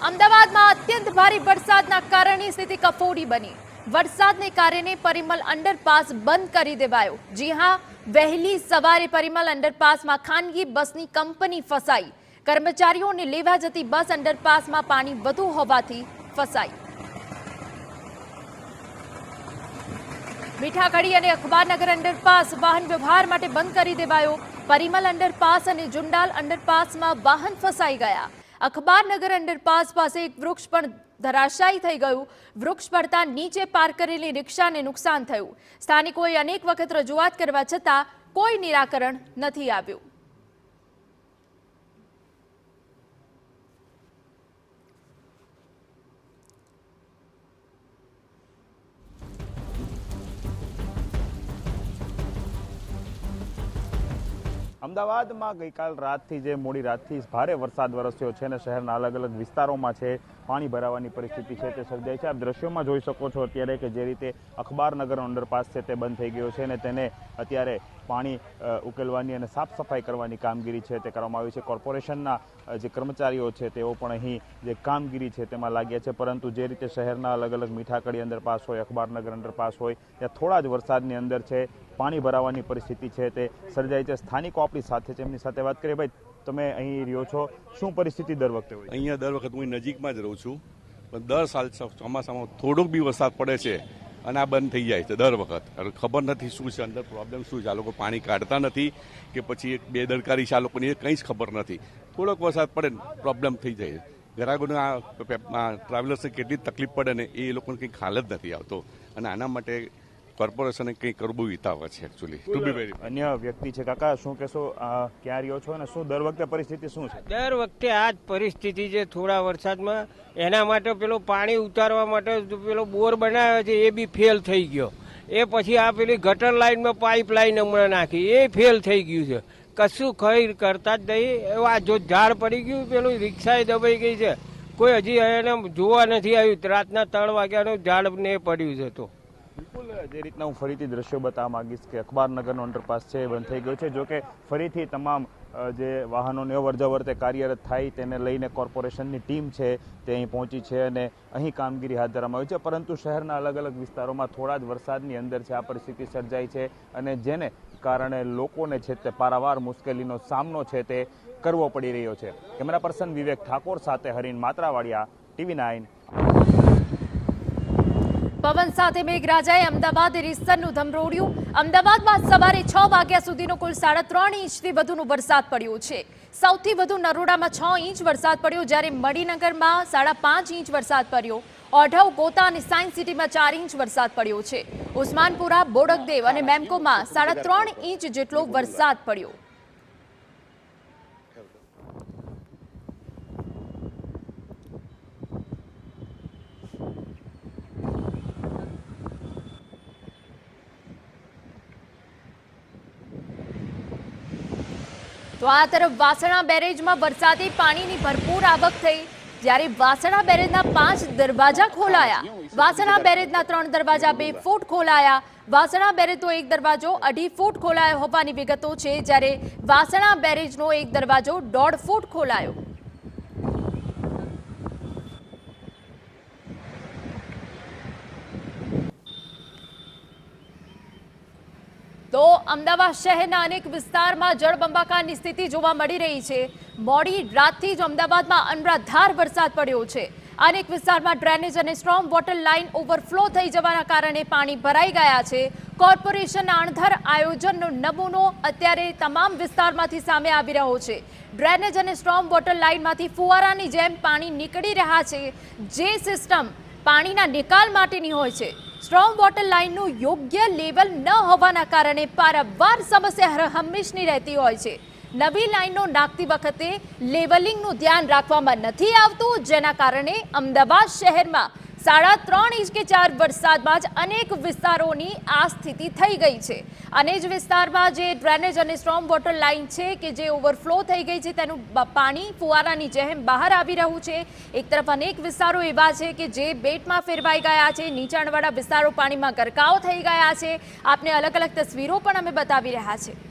અમદાવાદમાં અત્યંત ભારે વરસાદના કારણે સ્થિતિ કફોડી બની। વરસાદને કારણે પરિમલ અંડરપાસ બંધ કરી દેવાયો। જી હા, વહેલી સવારે પરિમલ અંડરપાસમાં ખાનગી બસની કંપની ફસાઈ। કર્મચારીઓને લેવા જતી બસ અંડરપાસમાં પાણી વધુ હોવાથી ફસાઈ। મીઠાખડી અને અખબારનગર અંડરપાસ વાહન વ્યવહાર માટે બંધ કરી દેવાયો। પરિમલ અંડરપાસ અને જુંડાલ અંડરપાસમાં વાહન ફસાઈ ગયા। અખબારનગર અંડરપાસ પાસે એક વૃક્ષ પણ ધરાશાયી થઈ ગયું। વૃક્ષ પડતા નીચે પાર્ક કરેલી રિક્ષાને નુકસાન થયું। સ્થાનિકોએ અનેક વખત રજૂઆત કરવા છતાં કોઈ નિરાકરણ નથી આવ્યું। અમદાવાદમાં ગઈકાલ રાતથી જે મોડી રાતથી ભારે વરસાદ વરસ્યો છે અને શહેરના અલગ અલગ વિસ્તારોમાં છે પાણી ભરાવાની પરિસ્થિતિ છે તે સર્જાઈ છે। આપ દ્રશ્યોમાં જોઈ શકો છો અત્યારે કે જે રીતે અખબારનગર અંડરપાસ છે તે બંધ થઈ ગયો છે અને તેને અત્યારે પાણી ઉકેલવાની અને સાફ સફાઈ કરવાની કામગીરી છે તે કરવામાં આવી છે। કોર્પોરેશનના જે કર્મચારીઓ છે તેઓ પણ અહીં જે કામગીરી છે તેમાં લાગ્યા છે, પરંતુ જે રીતે શહેરના અલગ અલગ મીઠાખડી અંડરપાસ હોય, અખબારનગર અંડરપાસ હોય, ત્યાં થોડા જ વરસાદની અંદર છે પાણી ભરાવાની પરિસ્થિતિ છે તે સર્જાઈ છે। સ્થાનિકો આપણી સાથે છે, એમની સાથે વાત કરીએ। ભાઈ, તમે અહીં રહ્યો છો, શું પરિસ્થિતિ દર વખતે હોય? અહીંયા દર વખત હું નજીકમાં જ રહું છું, પણ દર સાલ ચોમાસામાં થોડોક બી વરસાદ પડે છે અને આ બંધ થઈ જાય છે દર વખત। ખબર નથી શું છે અંદર પ્રોબ્લેમ શું છે, આ લોકો પાણી કાઢતા નથી કે પછી બેદરકારી છે આ લોકોની, એ કંઈ જ ખબર નથી। થોડોક વરસાદ પડે પ્રોબ્લેમ થઈ જાય છે। ગ્રાહકોને આ ટ્રાવેલર્સને કેટલી તકલીફ પડે ને એ લોકોને કંઈ ખ્યાલ જ નથી આવતો, અને આના માટે કોર્પોરેશને કંઈ કરવું વિતાવે છે એકચ્યુઅલી ટુ બી વેરી। અન્ય વ્યક્તિ છે, કાકા શું કહેશો, ક્યાં રહ્યો છો અને શું દર વખતે પરિસ્થિતિ શું છે? દર વખતે આ જ પરિસ્થિતિ છે થોડા વરસાદમાં। એના માટે પેલો પાણી ઉતારવા માટે પેલો બોર બનાવ્યો છે એ બી ફેલ થઈ ગયો। એ પછી આ પેલી ગટર લાઈનમાં પાઇપ લાઈન હમણાં નાખી એ ફેલ થઈ ગયું છે। કશું ખઈ કરતા જ નહીં। આ જો ઝાડ પડી ગયું, પેલું રિક્ષાએ દબાઈ ગઈ છે, કોઈ હજી એને જોવા નથી આવ્યું। રાતના 3 વાગ્યાનું ઝાડ ને પડ્યું છે। તો બિલકુલ જે રીતના હું ફરીથી દ્રશ્યો બતાવવા માંગીશ કે અખબારનગરનો અંડરપાસ છે એ બંધ થઈ ગયો છે। જોકે ફરીથી તમામ જે વાહનોની અવરજવર તે કાર્યરત થાય તેને લઈને કોર્પોરેશનની ટીમ છે તે અહીં પહોંચી છે અને અહીં કામગીરી હાથ ધરવામાં આવી છે, પરંતુ શહેરના અલગ અલગ વિસ્તારોમાં થોડા જ વરસાદની અંદર છે આ પરિસ્થિતિ સર્જાઈ છે અને જેને કારણે લોકોને છે તે પારાવાર મુશ્કેલીનો સામનો છે તે કરવો પડી રહ્યો છે। કેમેરા પર્સન વિવેક ઠાકોર સાથે હરીન માત્રાવાડિયા, TV9। પવન સાથે મેઘરાજાએ અમદાવાદ રિસ્તરનું ધમરોડ્યું। અમદાવાદમાં સવારે 6 વાગ્યા સુધીનો કુલ 3.5 ઇંચથી વધુનો વરસાદ પડ્યો છે। સૌથી વધુ નરોડામાં 6 ઇંચ વરસાદ પડ્યો, જ્યારે મણિનગરમાં 5.5 ઇંચ વરસાદ પડ્યો। ઓઢવ, ગોતા અને સાયન્સ સિટીમાં 4 ઇંચ વરસાદ પડ્યો છે। ઉસ્માનપુરા, બોડકદેવ અને મેમકોમાં 3.5 ઇંચ જેટલો વરસાદ પડ્યો। તો આ તરફ વાસણા બેરેજમાં વરસાદી પાણીની ભરપૂર આવક થઈ, જ્યારે વાસણા બેરેજના 5 દરવાજા ખોલાયા। વાસણા બેરેજના 3 દરવાજા 2 ફૂટ ખોલાયા। વાસણા બેરેજનો 1 દરવાજો 2.5 ફૂટ ખોલાયો હોવાની વિગતો છે, જ્યારે વાસણા બેરેજનો 1 દરવાજો 1.5 ફૂટ ખોલાયો। તો અમદાવાદ શહેરના અનેક વિસ્તારમાં જળબંબાકારની સ્થિતિ જોવા મળી રહી છે। મોડી રાતથી જ અમદાવાદમાં અનરાધાર વરસાદ પડ્યો છે। અનેક વિસ્તારમાં ડ્રેનેજ અને સ્ટ્રોમ વોટર લાઇન ઓવરફ્લો થઈ જવાના કારણે પાણી ભરાઈ ગયા છે। કોર્પોરેશનના અણધર આયોજનનો નમૂનો અત્યારે તમામ વિસ્તારમાંથી સામે આવી રહ્યો છે। ડ્રેનેજ અને સ્ટ્રોમ વોટર લાઇનમાંથી ફુવારાની જેમ પાણી નીકળી રહ્યા છે, જે સિસ્ટમ પાણીના નિકાલ માટેની હોય છે। સ્ટ્રોમ વોટર લાઇનનું યોગ્ય લેવલ ન હોવાના કારણે પારાવાર સમસ્યા હંમેશની રહેતી હોય છે। નવી લાઇનો નાખતી વખતે લેવલિંગનું ધ્યાન રાખવામાં નથી આવતું, જેના કારણે અમદાવાદ શહેરમાં 3.5 ઇંચ કે 4 વરસાદમાં જ અનેક વિસ્તારોની આ સ્થિતિ થઈ ગઈ છે। અને જ વિસ્તારમાં જે ડ્રેનેજ અને સ્ટ્રોમ વોટર લાઇન છે કે જે ઓવરફ્લો થઈ ગઈ છે, તેનું પાણી ફુવારાની જેમ બહાર આવી રહ્યું છે। એક તરફ અનેક વિસ્તારો એવા છે કે જે બેટમાં ફેરવાઈ ગયા છે, નીચાણવાળા વિસ્તારો પાણીમાં ગરકાવ થઈ ગયા છે। આપને અલગ અલગ તસવીરો પણ અમે બતાવી રહ્યા છીએ।